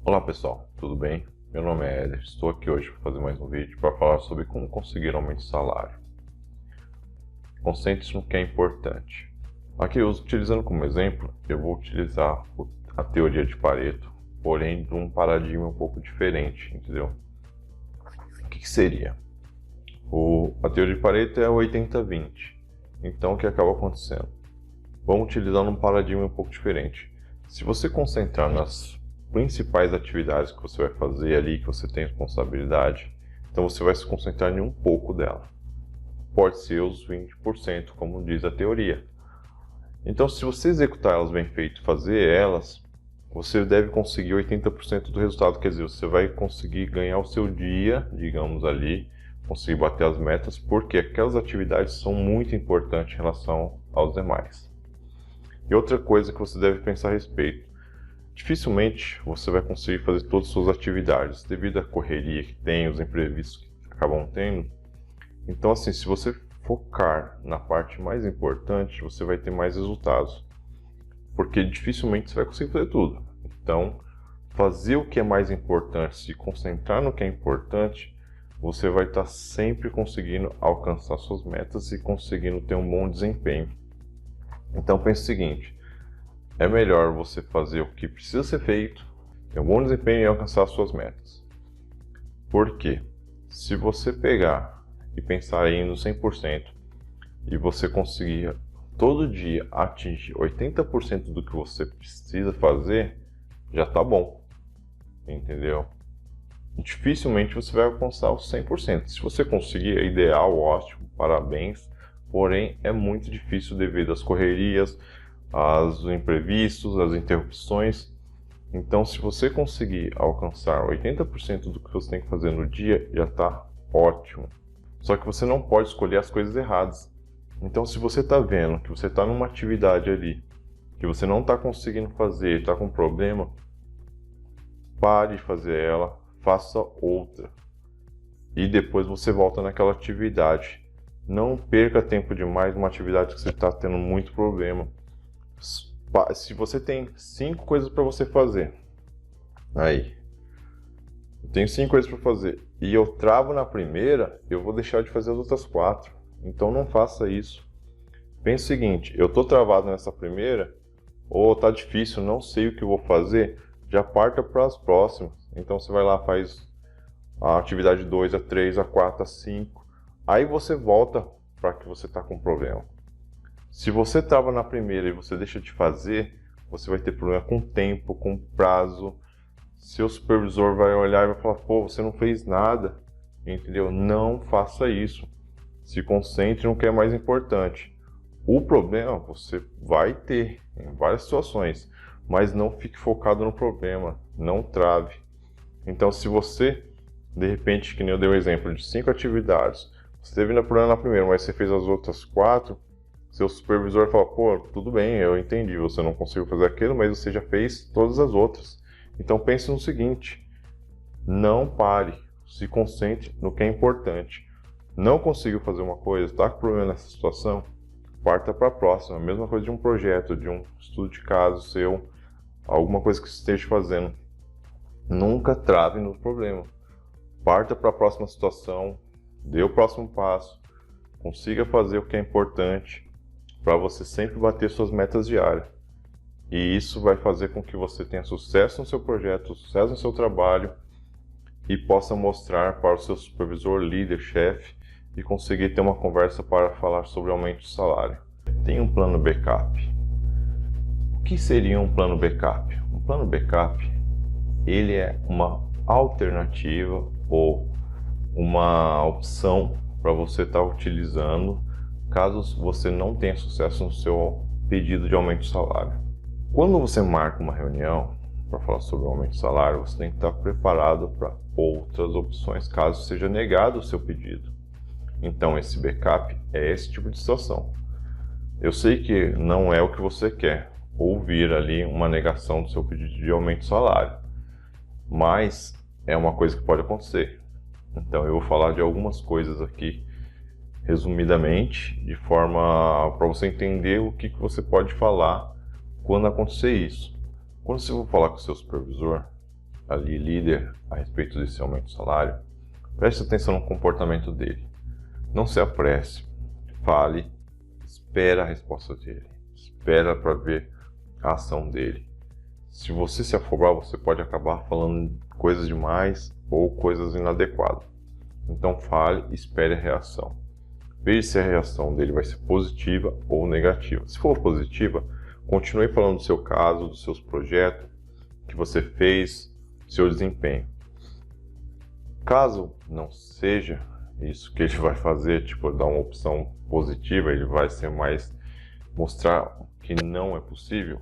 Olá pessoal, tudo bem? Meu nome é Éder, estou aqui hoje para fazer mais um vídeo para falar sobre como conseguir aumento de salário. Concentre-se no que é importante. Aqui, utilizando como exemplo, eu vou utilizar a teoria de Pareto, porém de um paradigma um pouco diferente, entendeu? O que seria? A teoria de Pareto é 80-20. Então o que acaba acontecendo? Vamos utilizar um paradigma um pouco diferente. Se você concentrar nas principais atividades que você vai fazer ali, que você tem responsabilidade, então você vai se concentrar em um pouco dela. Pode ser os 20%, como diz a teoria. Então, se você executar elas bem feito, fazer elas, você deve conseguir 80% do resultado. Quer dizer, você vai conseguir ganhar o seu dia, digamos ali, conseguir bater as metas, porque aquelas atividades são muito importantes em relação aos demais. E outra coisa que você deve pensar a respeito: dificilmente você vai conseguir fazer todas as suas atividades, devido à correria que tem, os imprevistos que acabam tendo. Então, assim, se você focar na parte mais importante, você vai ter mais resultados, porque dificilmente você vai conseguir fazer tudo. Então, fazer o que é mais importante, se concentrar no que é importante, você vai estar sempre conseguindo alcançar suas metas e conseguindo ter um bom desempenho. Então pense o seguinte: é melhor você fazer o que precisa ser feito, ter um bom desempenho e alcançar suas metas. Por quê? Se você pegar e pensar aí no 100% e você conseguir todo dia atingir 80% do que você precisa fazer, já tá bom, entendeu? Dificilmente você vai alcançar os 100%. Se você conseguir, é ideal, ótimo, parabéns. Porém, é muito difícil devido às correrias, aos imprevistos, às interrupções. Então, se você conseguir alcançar 80% do que você tem que fazer no dia, já está ótimo. Só que você não pode escolher as coisas erradas. Então, se você está vendo que você está numa atividade ali, que você não está conseguindo fazer, está com problema, pare de fazer ela, faça outra. E depois você volta naquela atividade. Não perca tempo demais numa atividade que você está tendo muito problema. Se você tem 5 coisas para você fazer, aí, eu tenho 5 coisas para fazer e eu travo na primeira, eu vou deixar de fazer as outras 4. Então não faça isso. Pense o seguinte: eu estou travado nessa primeira, ou está difícil, não sei o que eu vou fazer, já parta para as próximas. Então você vai lá, faz a atividade 2, a 3, a 4, a 5. Aí você volta para que você está com problema. Se você trava na primeira e você deixa de fazer, você vai ter problema com tempo, com prazo. Seu supervisor vai olhar e vai falar: pô, você não fez nada, entendeu? Não faça isso. Se concentre no que é mais importante. O problema você vai ter em várias situações, mas não fique focado no problema, não trave. Então, se você, de repente, que nem eu dei o exemplo de 5 atividades, você teve problema na primeira, mas você fez as outras 4, seu supervisor fala: pô, tudo bem, eu entendi, você não conseguiu fazer aquilo, mas você já fez todas as outras. Então pense no seguinte: não pare, se concentre no que é importante. Não conseguiu fazer uma coisa, está com problema nessa situação, parta para a próxima. A mesma coisa de um projeto, de um estudo de caso seu, alguma coisa que você esteja fazendo. Nunca trave no problema. Parta para a próxima situação, dê o próximo passo, consiga fazer o que é importante para você sempre bater suas metas diárias. E isso vai fazer com que você tenha sucesso no seu projeto, sucesso no seu trabalho e possa mostrar para o seu supervisor, líder, chefe e conseguir ter uma conversa para falar sobre aumento de salário. Tem um plano backup. O que seria um plano backup? Um plano backup, ele é uma alternativa ou uma opção para você estar utilizando caso você não tenha sucesso no seu pedido de aumento de salário. Quando você marca uma reunião para falar sobre o aumento de salário, você tem que estar preparado para outras opções caso seja negado o seu pedido. Então esse backup é esse tipo de situação. Eu sei que não é o que você quer, ouvir ali uma negação do seu pedido de aumento de salário, mas é uma coisa que pode acontecer. Então eu vou falar de algumas coisas aqui, resumidamente, de forma para você entender o que você pode falar quando acontecer isso. Quando você for falar com o seu supervisor, ali líder a respeito desse aumento de salário, preste atenção no comportamento dele. Não se apresse, fale, espera a resposta dele, espera para ver a ação dele. Se você se afobar, você pode acabar falando coisas demais ou coisas inadequadas. Então fale, espere a reação. Veja se a reação dele vai ser positiva ou negativa. Se for positiva, continue falando do seu caso, dos seus projetos que você fez, seu desempenho. Caso não seja isso que ele vai fazer, tipo, dar uma opção positiva, ele vai ser mais mostrar que não é possível,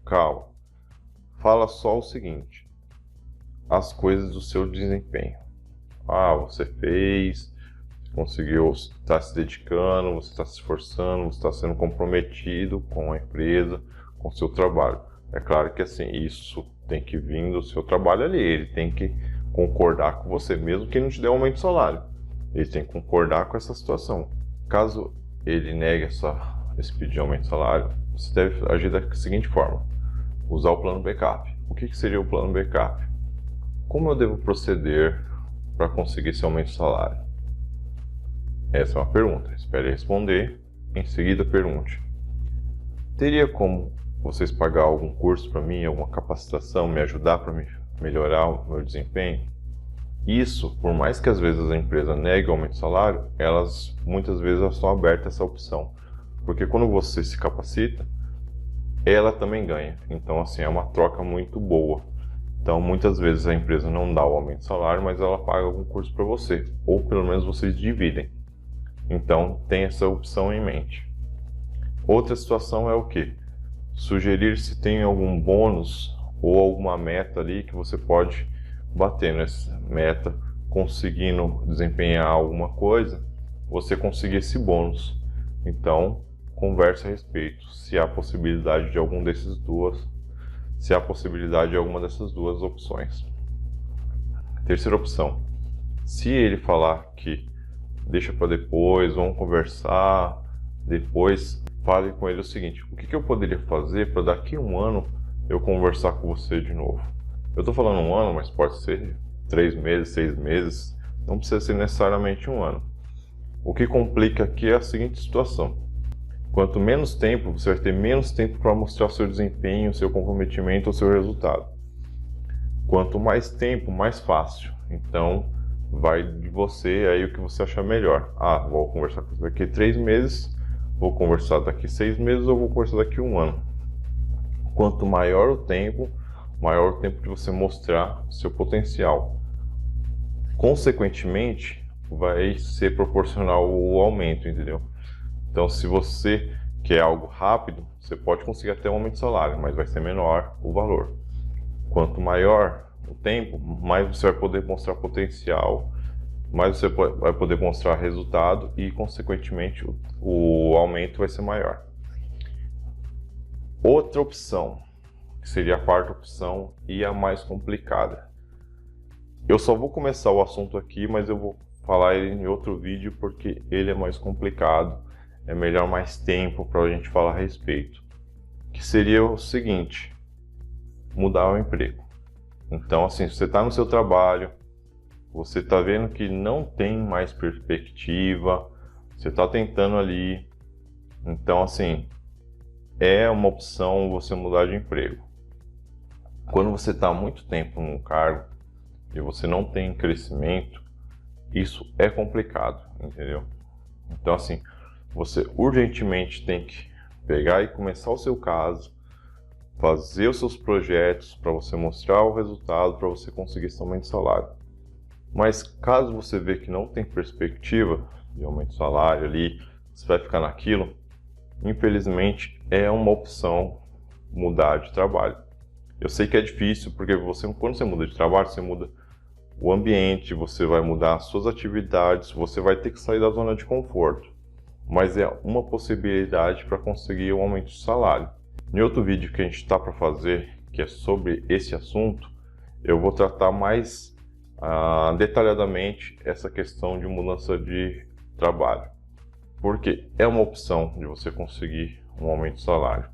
calma. Fala só o seguinte, as coisas do seu desempenho. Você fez, conseguiu, está se dedicando, você está se esforçando, você está sendo comprometido com a empresa, com o seu trabalho. É claro que assim, isso tem que vir do seu trabalho ali, ele tem que concordar com você, mesmo que não te dê um aumento de salário. Ele tem que concordar com essa situação. Caso ele negue esse pedido de aumento de salário, você deve agir da seguinte forma. Usar o plano backup. O que seria o plano backup? Como eu devo proceder para conseguir esse aumento de salário? Essa é uma pergunta. Espere responder. Em seguida, pergunte. Teria como vocês pagar algum curso para mim, alguma capacitação, me ajudar para melhorar o meu desempenho? Isso, por mais que às vezes a empresa negue o aumento de salário, muitas vezes elas estão abertas a essa opção. Porque quando você se capacita, ela também ganha. Então, assim, é uma troca muito boa. Então, muitas vezes a empresa não dá o aumento de salário, mas ela paga algum curso para você. Ou pelo menos vocês dividem. Então, tem essa opção em mente. Outra situação é o quê? Sugerir se tem algum bônus ou alguma meta ali que você pode bater nessa meta, conseguindo desempenhar alguma coisa, você conseguir esse bônus. Então, converse a respeito, se há possibilidade de alguma dessas duas opções. Terceira opção, se ele falar que deixa para depois, vamos conversar depois, fale com ele o seguinte, o que eu poderia fazer para daqui a um ano eu conversar com você de novo? Eu estou falando um ano, mas pode ser 3 meses, 6 meses, não precisa ser necessariamente um ano. O que complica aqui é a seguinte situação. Quanto menos tempo, você vai ter menos tempo para mostrar o seu desempenho, o seu comprometimento, o seu resultado. Quanto mais tempo, mais fácil. Então, vai de você aí o que você achar melhor. Vou conversar com você daqui a 3 meses, vou conversar daqui a 6 meses ou vou conversar daqui a um ano. Quanto maior o tempo de você mostrar seu potencial. Consequentemente, vai ser proporcional o aumento, entendeu? Então, se você quer algo rápido, você pode conseguir até um aumento de salário, mas vai ser menor o valor. Quanto maior o tempo, mais você vai poder mostrar potencial, mais você vai poder mostrar resultado e, consequentemente, o aumento vai ser maior. Outra opção, que seria a quarta opção e a mais complicada. Eu só vou começar o assunto aqui, mas eu vou falar ele em outro vídeo porque ele é mais complicado. É melhor mais tempo para a gente falar a respeito. Que seria o seguinte, mudar o emprego. Então, assim, se você está no seu trabalho, você está vendo que não tem mais perspectiva, você está tentando ali. Então, assim, é uma opção você mudar de emprego. Quando você está há muito tempo num cargo e você não tem crescimento, isso é complicado, entendeu? Então, assim, você urgentemente tem que pegar e começar o seu caso, fazer os seus projetos para você mostrar o resultado, para você conseguir esse aumento de salário. Mas caso você vê que não tem perspectiva de aumento de salário ali, você vai ficar naquilo, infelizmente é uma opção mudar de trabalho. Eu sei que é difícil, porque quando você muda de trabalho, você muda o ambiente, você vai mudar as suas atividades, você vai ter que sair da zona de conforto. Mas é uma possibilidade para conseguir um aumento de salário. Em outro vídeo que a gente está para fazer, que é sobre esse assunto, eu vou tratar mais detalhadamente essa questão de mudança de trabalho. Porque é uma opção de você conseguir um aumento de salário.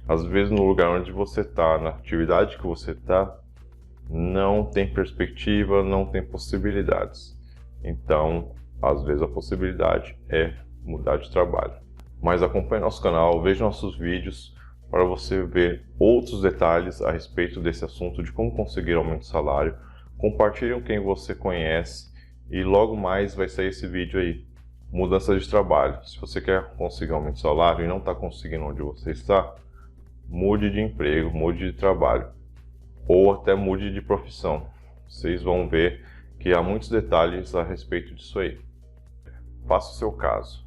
Às vezes no lugar onde você está, na atividade que você está, não tem perspectiva, não tem possibilidades. Então, às vezes a possibilidade é mudar de trabalho. Mas acompanhe nosso canal, veja nossos vídeos para você ver outros detalhes a respeito desse assunto de como conseguir aumento de salário. Compartilhe com quem você conhece e logo mais vai sair esse vídeo aí. Mudança de trabalho. Se você quer conseguir aumento de salário e não está conseguindo onde você está, mude de emprego, mude de trabalho ou até mude de profissão. Vocês vão ver que há muitos detalhes a respeito disso aí. Faça o seu caso.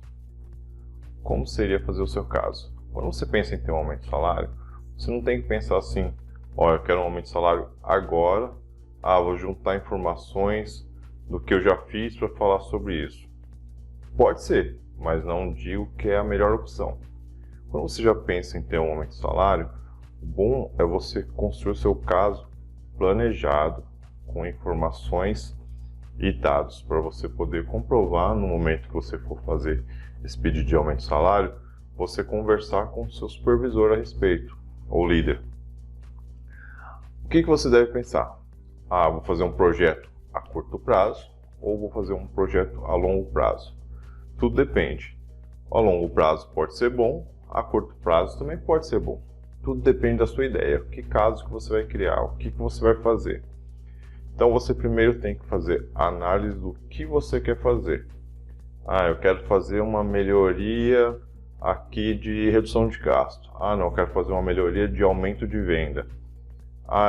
Como seria fazer o seu caso? Quando você pensa em ter um aumento de salário, você não tem que pensar assim, ó, eu quero um aumento de salário agora, vou juntar informações do que eu já fiz para falar sobre isso. Pode ser, mas não digo que é a melhor opção. Quando você já pensa em ter um aumento de salário, o bom é você construir o seu caso planejado, com informações e dados para você poder comprovar no momento que você for fazer esse pedido de aumento de salário, você conversar com o seu supervisor a respeito, ou líder. O que você deve pensar? Vou fazer um projeto a curto prazo ou vou fazer um projeto a longo prazo? Tudo depende. A longo prazo pode ser bom, a curto prazo também pode ser bom. Tudo depende da sua ideia, que caso que você vai criar, o que você vai fazer. Então você primeiro tem que fazer a análise do que você quer fazer. Eu quero fazer uma melhoria aqui de redução de gasto. Não, eu quero fazer uma melhoria de aumento de venda.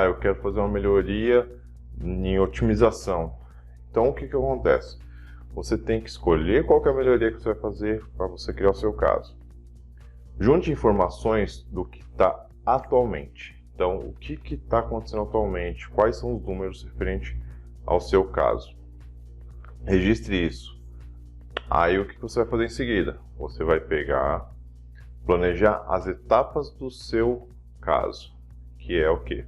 Eu quero fazer uma melhoria em otimização. Então o que acontece? Você tem que escolher qual que é a melhoria que você vai fazer para você criar o seu caso. Junte informações do que está atualmente. Então, o que está acontecendo atualmente? Quais são os números referentes ao seu caso? Registre isso. Aí, o que você vai fazer em seguida? Você vai planejar as etapas do seu caso, que é o quê?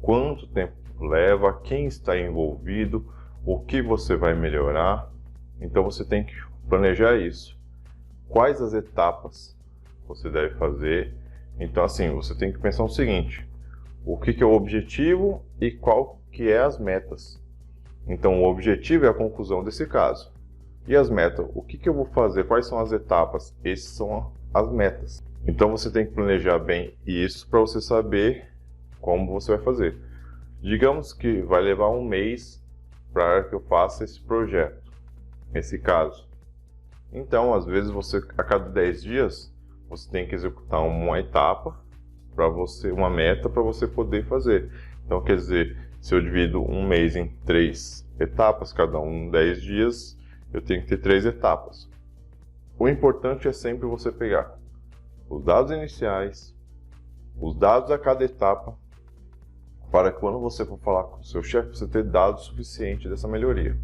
Quanto tempo leva, quem está envolvido, o que você vai melhorar. Então, você tem que planejar isso. Quais as etapas você deve fazer? Então, assim, você tem que pensar o seguinte: o que é o objetivo e qual que é as metas. Então, o objetivo é a conclusão desse caso. E as metas? O que eu vou fazer? Quais são as etapas? Essas são as metas. Então, você tem que planejar bem isso para você saber como você vai fazer. Digamos que vai levar um mês para que eu faça esse projeto, esse caso. Então, às vezes, a cada 10 dias, você tem que executar uma etapa para você, uma meta para você poder fazer. Então, quer dizer, se eu divido um mês em 3 etapas, cada um 10 dias, eu tenho que ter 3 etapas. O importante é sempre você pegar os dados iniciais, os dados a cada etapa, para que quando você for falar com o seu chefe, você ter dados suficientes dessa melhoria.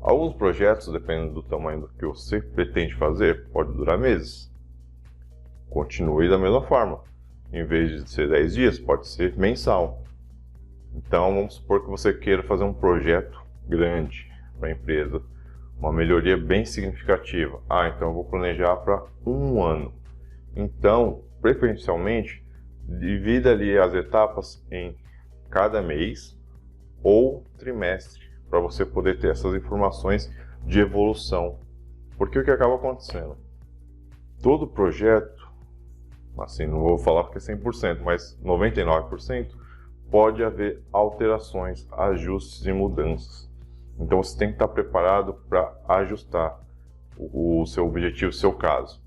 Alguns projetos, dependendo do tamanho do que você pretende fazer, pode durar meses. Continue da mesma forma. Em vez de ser 10 dias, pode ser mensal. Então, vamos supor que você queira fazer um projeto grande para a empresa, uma melhoria bem significativa. Então eu vou planejar para um ano. Então, preferencialmente, divida ali as etapas em cada mês ou trimestre, para você poder ter essas informações de evolução. Porque o que acaba acontecendo? Todo projeto, assim, não vou falar porque é 100%, mas 99%, pode haver alterações, ajustes e mudanças. Então você tem que estar preparado para ajustar o seu objetivo, o seu caso.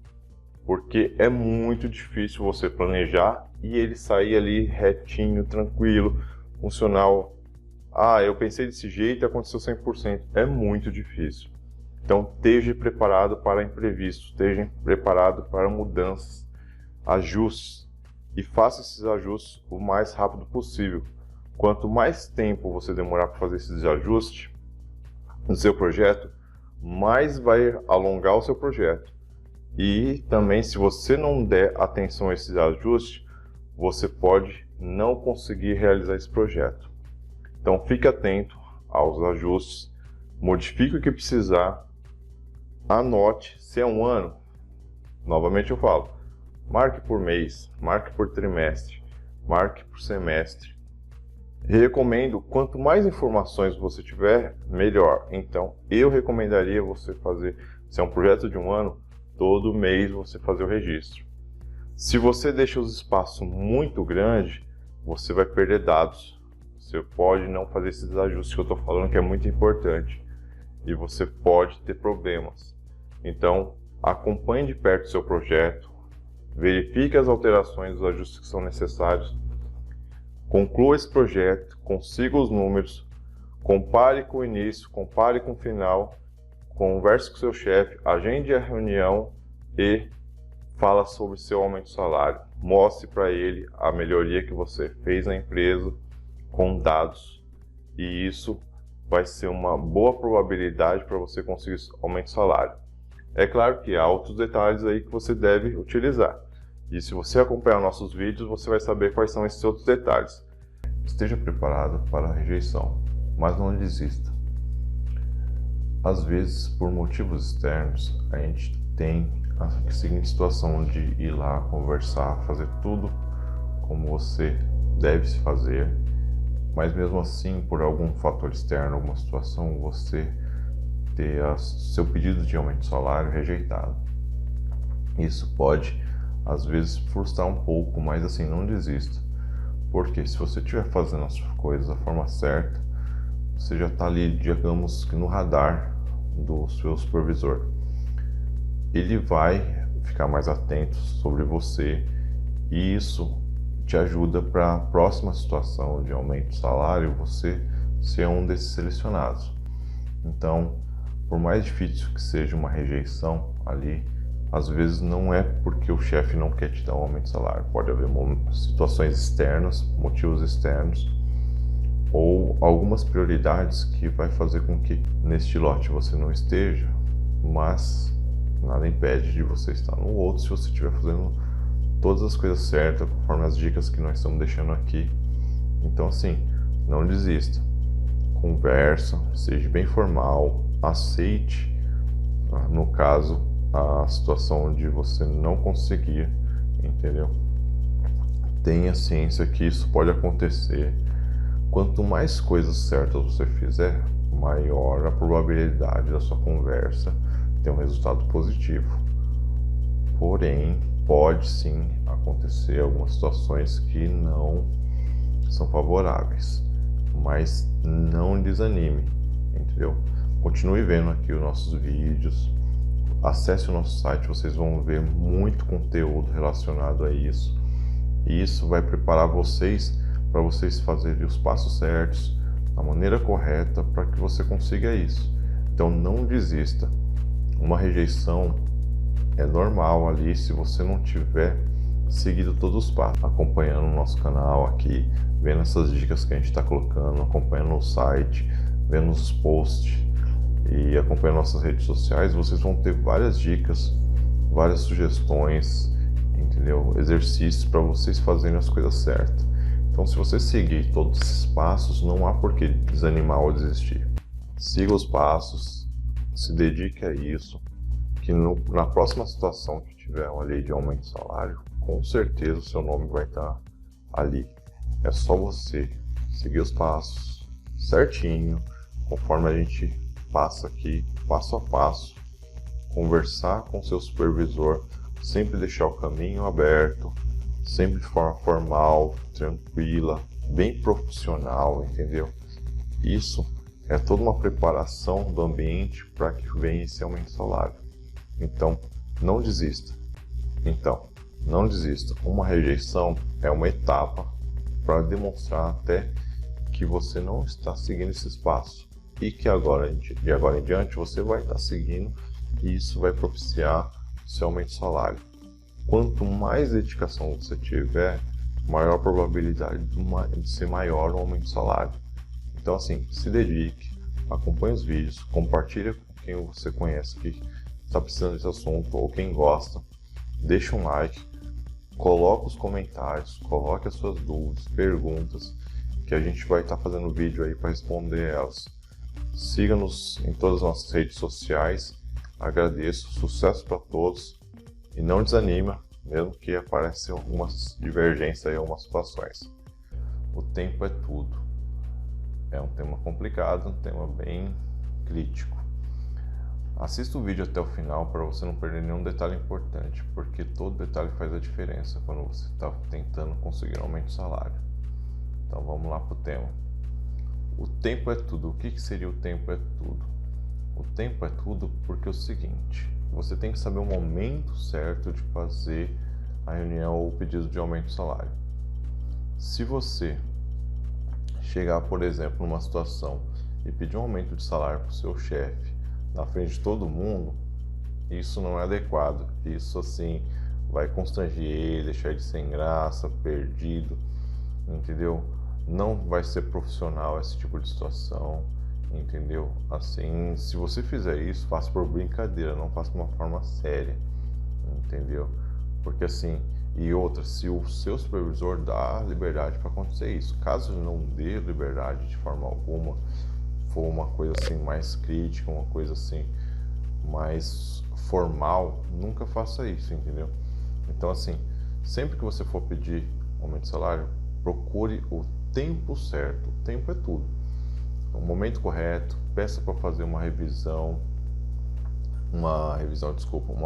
Porque é muito difícil você planejar e ele sair ali retinho, tranquilo, funcional. Eu pensei desse jeito e aconteceu 100%. É muito difícil. Então esteja preparado para imprevistos, esteja preparado para mudanças, ajustes, e faça esses ajustes o mais rápido possível. Quanto mais tempo você demorar para fazer esses ajustes no seu projeto, mais vai alongar o seu projeto. E também, se você não der atenção a esses ajustes, você pode não conseguir realizar esse projeto. Então fique atento aos ajustes, modifique o que precisar, anote. Se é um ano, novamente eu falo, marque por mês, marque por trimestre, marque por semestre Recomendo, quanto mais informações você tiver, melhor. Então, eu recomendaria você fazer, se é um projeto de um ano, todo mês você fazer o registro. Se você deixa os espaços muito grandes, você vai perder dados. Você pode não fazer esses ajustes que eu estou falando, que é muito importante. E você pode ter problemas. Então, acompanhe de perto o seu projeto, verifique as alterações, os ajustes que são necessários, conclua esse projeto, consiga os números, compare com o início, compare com o final, converse com o seu chefe, agende a reunião e fala sobre seu aumento de salário. Mostre para ele a melhoria que você fez na empresa com dados, e isso vai ser uma boa probabilidade para você conseguir aumento de salário. É claro que há outros detalhes aí que você deve utilizar. E se você acompanhar nossos vídeos, você vai saber quais são esses outros detalhes. Esteja preparado para a rejeição, mas não desista. Às vezes, por motivos externos, a gente tem a seguinte situação de ir lá conversar, fazer tudo como você deve se fazer, mas mesmo assim, por algum fator externo, alguma situação, você ter seu pedido de aumento de salário rejeitado. Isso pode, às vezes, frustrar um pouco, mas assim, não desista. Porque se você estiver fazendo as coisas da forma certa, você já está ali, digamos que no radar do seu supervisor. Ele vai ficar mais atento sobre você e isso te ajuda para a próxima situação de aumento de salário, você ser um desses selecionados. Então, por mais difícil que seja uma rejeição ali, às vezes não é porque o chefe não quer te dar um aumento de salário. Pode haver situações externas, motivos externos, ou algumas prioridades que vai fazer com que neste lote você não esteja, mas nada impede de você estar no outro se você estiver fazendo todas as coisas certas, conforme as dicas que nós estamos deixando aqui. Então assim, não desista. Conversa, seja bem formal, aceite, no caso, a situação onde você não conseguir, entendeu? Tenha ciência que isso pode acontecer. Quanto mais coisas certas você fizer, maior a probabilidade da sua conversa ter um resultado positivo. Porém, pode sim acontecer algumas situações que não são favoráveis, mas não desanime, entendeu? Continue vendo aqui os nossos vídeos, acesse o nosso site, vocês vão ver muito conteúdo relacionado a isso, e isso vai preparar vocês para vocês fazerem os passos certos, da maneira correta, para que você consiga isso. Então não desista. Uma rejeição é normal ali se você não tiver seguido todos os passos, acompanhando o nosso canal aqui, vendo essas dicas que a gente está colocando, acompanhando o site, vendo os posts e acompanhando nossas redes sociais. Vocês vão ter várias dicas, várias sugestões, entendeu? Exercícios para vocês fazerem as coisas certas. Então, se você seguir todos esses passos, não há por que desanimar ou desistir. Siga os passos, se dedique a isso, que na próxima situação que tiver uma lei de aumento de salário, com certeza o seu nome vai estar ali. É só você seguir os passos certinho, conforme a gente passa aqui, passo a passo, conversar com seu supervisor, sempre deixar o caminho aberto, sempre de forma formal, tranquila, bem profissional, entendeu? Isso é toda uma preparação do ambiente para que venha esse aumento de salário. Então, não desista. Uma rejeição é uma etapa para demonstrar até que você não está seguindo esses passos e que de agora em diante você vai estar seguindo, e isso vai propiciar o seu aumento de salário. Quanto mais dedicação você tiver, maior a probabilidade de ser maior o aumento de salário. Então assim, se dedique, acompanhe os vídeos, compartilhe com quem você conhece que está precisando desse assunto ou quem gosta, deixa um like, coloque os comentários, coloque as suas dúvidas, perguntas, que a gente vai estar fazendo vídeo aí para responder elas. Siga-nos em todas as nossas redes sociais. Agradeço, sucesso para todos e não desanima, mesmo que apareçam algumas divergências em algumas situações. O tempo é tudo. É um tema complicado, um tema bem crítico. Assista o vídeo até o final para você não perder nenhum detalhe importante, porque todo detalhe faz a diferença quando você está tentando conseguir um aumento de salário. Então vamos lá para o tema. O tempo é tudo. O que seria o tempo é tudo? O tempo é tudo porque é o seguinte: você tem que saber o momento certo de fazer a reunião ou o pedido de aumento de salário. Se você chegar, por exemplo, numa situação e pedir um aumento de salário para o seu chefe na frente de todo mundo, isso não é adequado. Isso, assim, vai constranger ele, deixar ele sem graça, perdido, entendeu? Não vai ser profissional esse tipo de situação, entendeu? Assim, se você fizer isso, faça por brincadeira, não faça de uma forma séria, entendeu? Porque assim, e outra, se o seu supervisor dá liberdade para acontecer isso, caso ele não dê liberdade de forma alguma, for uma coisa assim mais crítica, uma coisa assim mais formal, nunca faça isso, entendeu? Então assim, sempre que você for pedir aumento de salário, procure o tempo certo. O tempo é tudo. O momento correto, peça para fazer uma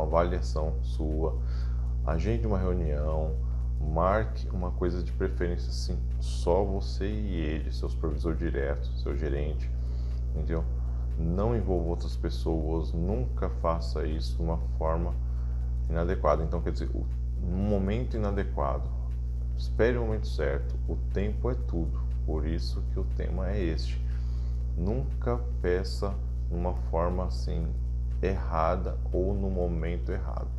avaliação sua, agende uma reunião, marque uma coisa de preferência assim, só você e ele, seu supervisor direto, seu gerente, entendeu? Não envolva outras pessoas, nunca faça isso de uma forma inadequada. Então, quer dizer, no momento inadequado, espere o momento certo. O tempo é tudo, por isso que o tema é este. Nunca peça de uma forma assim errada ou no momento errado.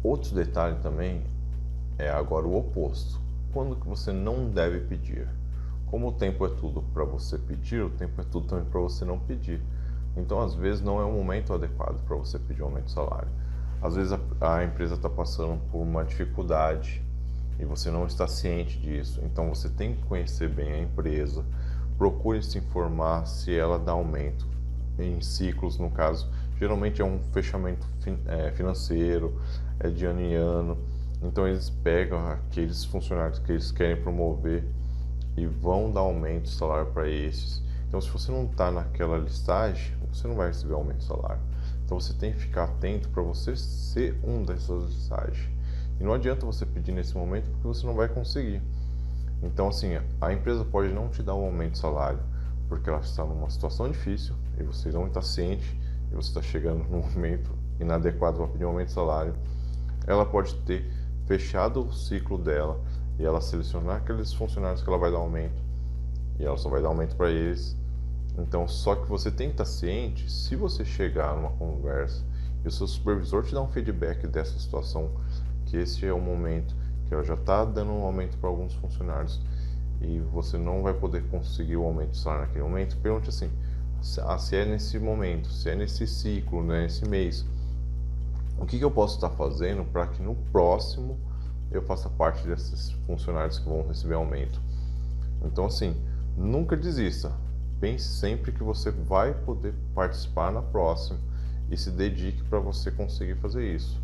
Outro detalhe também é agora o oposto. Quando que você não deve pedir? Como o tempo é tudo para você pedir, o tempo é tudo também para você não pedir. Então, às vezes, não é o momento adequado para você pedir um aumento de salário. Às vezes, a empresa está passando por uma dificuldade e você não está ciente disso. Então, você tem que conhecer bem a empresa. Procure se informar se ela dá aumento em ciclos, no caso. Geralmente é um fechamento financeiro, é de ano em ano. Então, eles pegam aqueles funcionários que eles querem promover e vão dar aumento de salário para esses. Então, se você não está naquela listagem, você não vai receber aumento de salário. Então, você tem que ficar atento para você ser um dessas listagens. E não adianta você pedir nesse momento porque você não vai conseguir. Então, assim, a empresa pode não te dar um aumento de salário porque ela está numa situação difícil e você não está ciente e você está chegando num momento inadequado para pedir um aumento de salário. Ela pode ter fechado o ciclo dela e ela selecionar aqueles funcionários que ela vai dar aumento e ela só vai dar aumento para eles. Então, só que você tem que estar ciente, se você chegar numa conversa e o seu supervisor te dá um feedback dessa situação, que esse é o momento que ela já está dando um aumento para alguns funcionários e você não vai poder conseguir o aumento de salário naquele momento, pergunte assim, se é nesse momento, se é nesse ciclo, né, nesse mês, o que eu posso estar fazendo para que no próximo eu faça parte desses funcionários que vão receber aumento. Então, assim, nunca desista. Pense sempre que você vai poder participar na próxima e se dedique para você conseguir fazer isso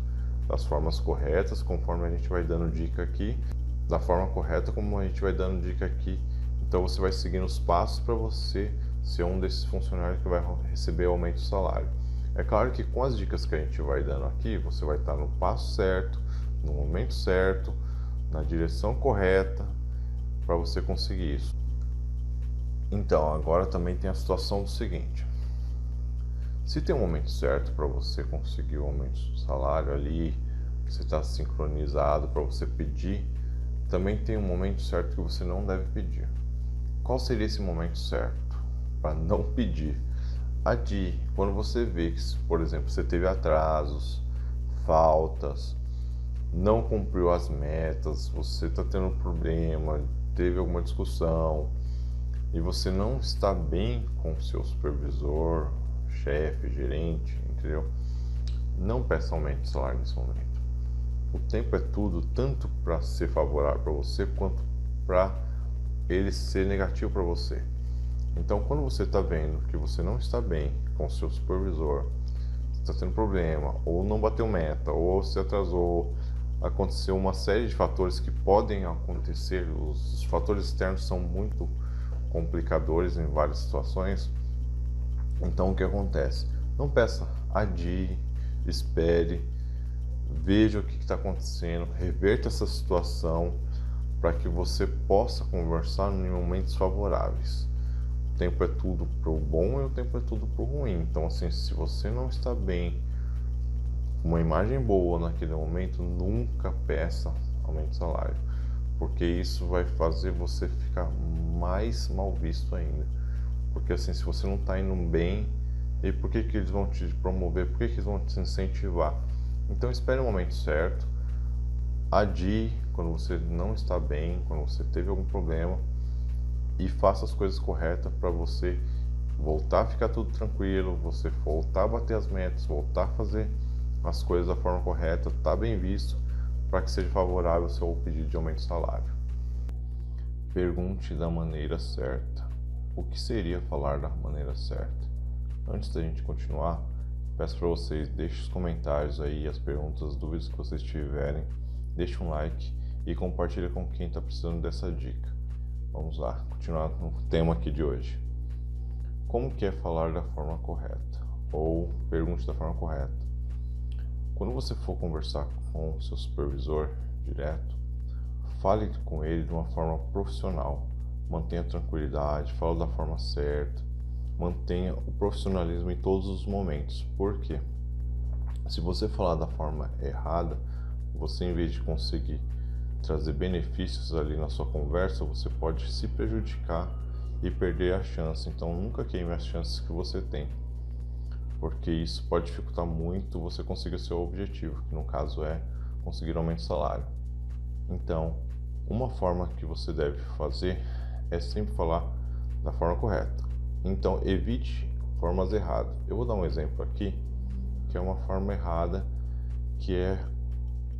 das formas corretas, conforme a gente vai dando dica aqui, da forma correta como a gente vai dando dica aqui. Então, você vai seguindo os passos para você ser um desses funcionários que vai receber aumento de salário. É claro que com as dicas que a gente vai dando aqui, você vai estar no passo certo, no momento certo, na direção correta para você conseguir isso. Então, agora também tem a situação do seguinte: se tem um momento certo para você conseguir o aumento do salário ali, que você está sincronizado para você pedir, também tem um momento certo que você não deve pedir. Qual seria esse momento certo para não pedir? Adie. Quando você vê que, por exemplo, você teve atrasos, faltas, não cumpriu as metas, você está tendo um problema, teve alguma discussão e você não está bem com o seu supervisor, chefe, gerente, entendeu? Não peça aumento de salário nesse momento. O tempo é tudo, tanto para ser favorável para você quanto para ele ser negativo para você. Então, quando você está vendo que você não está bem com o seu supervisor, está tendo problema, ou não bateu meta, ou se atrasou, aconteceu uma série de fatores que podem acontecer, os fatores externos são muito complicadores em várias situações. Então o que acontece? Não peça, adie, espere, veja o que está acontecendo, reverta essa situação para que você possa conversar em momentos favoráveis. O tempo é tudo pro bom e o tempo é tudo pro ruim. Então, assim, se você não está bem, uma imagem boa naquele momento, nunca peça aumento de salário, porque isso vai fazer você ficar mais mal visto ainda. Porque assim, se você não está indo bem, e por que eles vão te promover? Por que eles vão te incentivar? Então espere o momento certo, adie quando você não está bem, quando você teve algum problema, e faça as coisas corretas para você voltar a ficar tudo tranquilo, você voltar a bater as metas, voltar a fazer as coisas da forma correta, tá bem visto, para que seja favorável o seu pedido de aumento de salário. Pergunte da maneira certa. O que seria falar da maneira certa? Antes da gente continuar, peço para vocês, deixem os comentários aí, as perguntas, as dúvidas que vocês tiverem, deixe um like e compartilhe com quem está precisando dessa dica. Vamos lá, continuar no tema aqui de hoje. Como que é falar da forma correta? Ou pergunte da forma correta. Quando você for conversar com o seu supervisor direto, fale com ele de uma forma profissional. Mantenha tranquilidade, fale da forma certa, mantenha o profissionalismo em todos os momentos. Por quê? Se você falar da forma errada, você, em vez de conseguir trazer benefícios ali na sua conversa, você pode se prejudicar e perder a chance. Então nunca queime as chances que você tem, porque isso pode dificultar muito você conseguir o seu objetivo, que no caso é conseguir aumento de salário. Então, uma forma que você deve fazer é sempre falar da forma correta. Então, evite formas erradas. Eu vou dar um exemplo aqui, que é uma forma errada, que é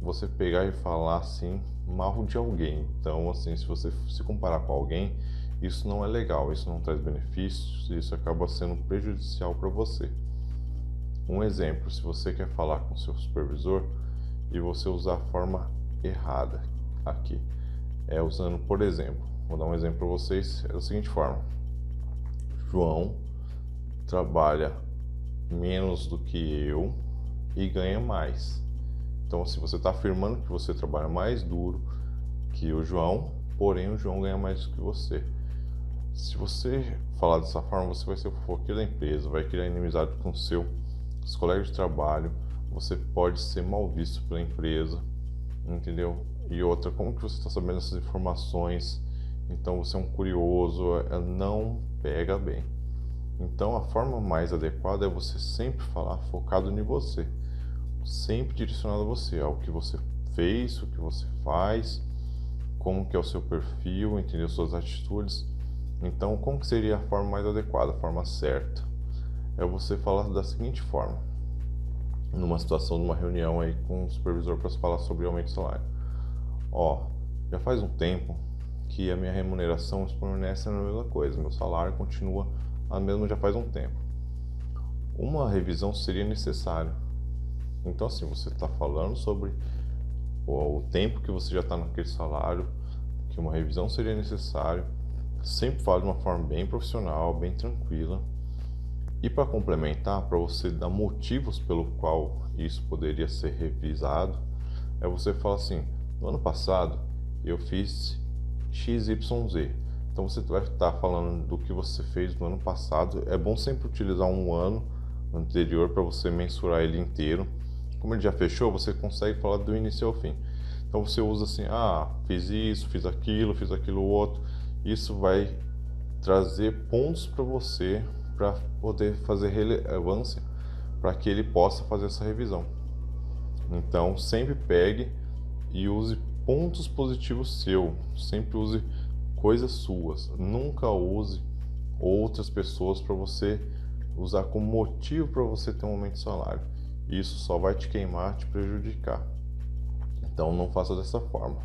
você pegar e falar assim mal de alguém. Então, assim, se você se comparar com alguém, isso não é legal, isso não traz benefícios, isso acaba sendo prejudicial para você. Um exemplo, se você quer falar com seu supervisor e você usar a forma errada aqui, é usando, por exemplo, vou dar um exemplo para vocês, é da seguinte forma: João trabalha menos do que eu e ganha mais. Então, se você está afirmando que você trabalha mais duro que o João, porém o João ganha mais do que você. Se você falar dessa forma, você vai ser o fofoqueiro da empresa, vai criar inimizade com os colegas de trabalho, você pode ser mal visto pela empresa, entendeu? E outra, como que você está sabendo essas informações? Então você é um curioso, não pega bem. Então a forma mais adequada é você sempre falar focado em você, sempre direcionado a você, ao que você fez, o que você faz, como que é o seu perfil, entendeu? Suas atitudes. Então, como que seria a forma mais adequada, a forma certa? É você falar da seguinte forma, numa situação de uma reunião aí com o supervisor para falar sobre aumento de salário. Já faz um tempo que a minha remuneração permanece a mesma coisa, meu salário continua a mesma já faz um tempo. Uma revisão seria necessária. Então, assim, você está falando sobre o tempo que você já está naquele salário, que uma revisão seria necessária. Sempre fale de uma forma bem profissional, bem tranquila. E para complementar, para você dar motivos pelo qual isso poderia ser revisado, é você falar assim: no ano passado eu fiz XYZ. Então você vai estar falando do que você fez no ano passado. É bom sempre utilizar um ano anterior para você mensurar ele inteiro. Como ele já fechou, você consegue falar do início ao fim. Então você usa assim: fiz isso, fiz aquilo outro. Isso vai trazer pontos para você, para poder fazer relevância, para que ele possa fazer essa revisão. Então sempre pegue e use pontos positivos seu, sempre use coisas suas, nunca use outras pessoas para você usar como motivo para você ter um aumento de salário. Isso só vai te queimar, te prejudicar. Então não faça dessa forma.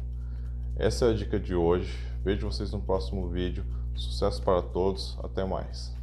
Essa é a dica de hoje. Vejo vocês no próximo vídeo. Sucesso para todos. Até mais.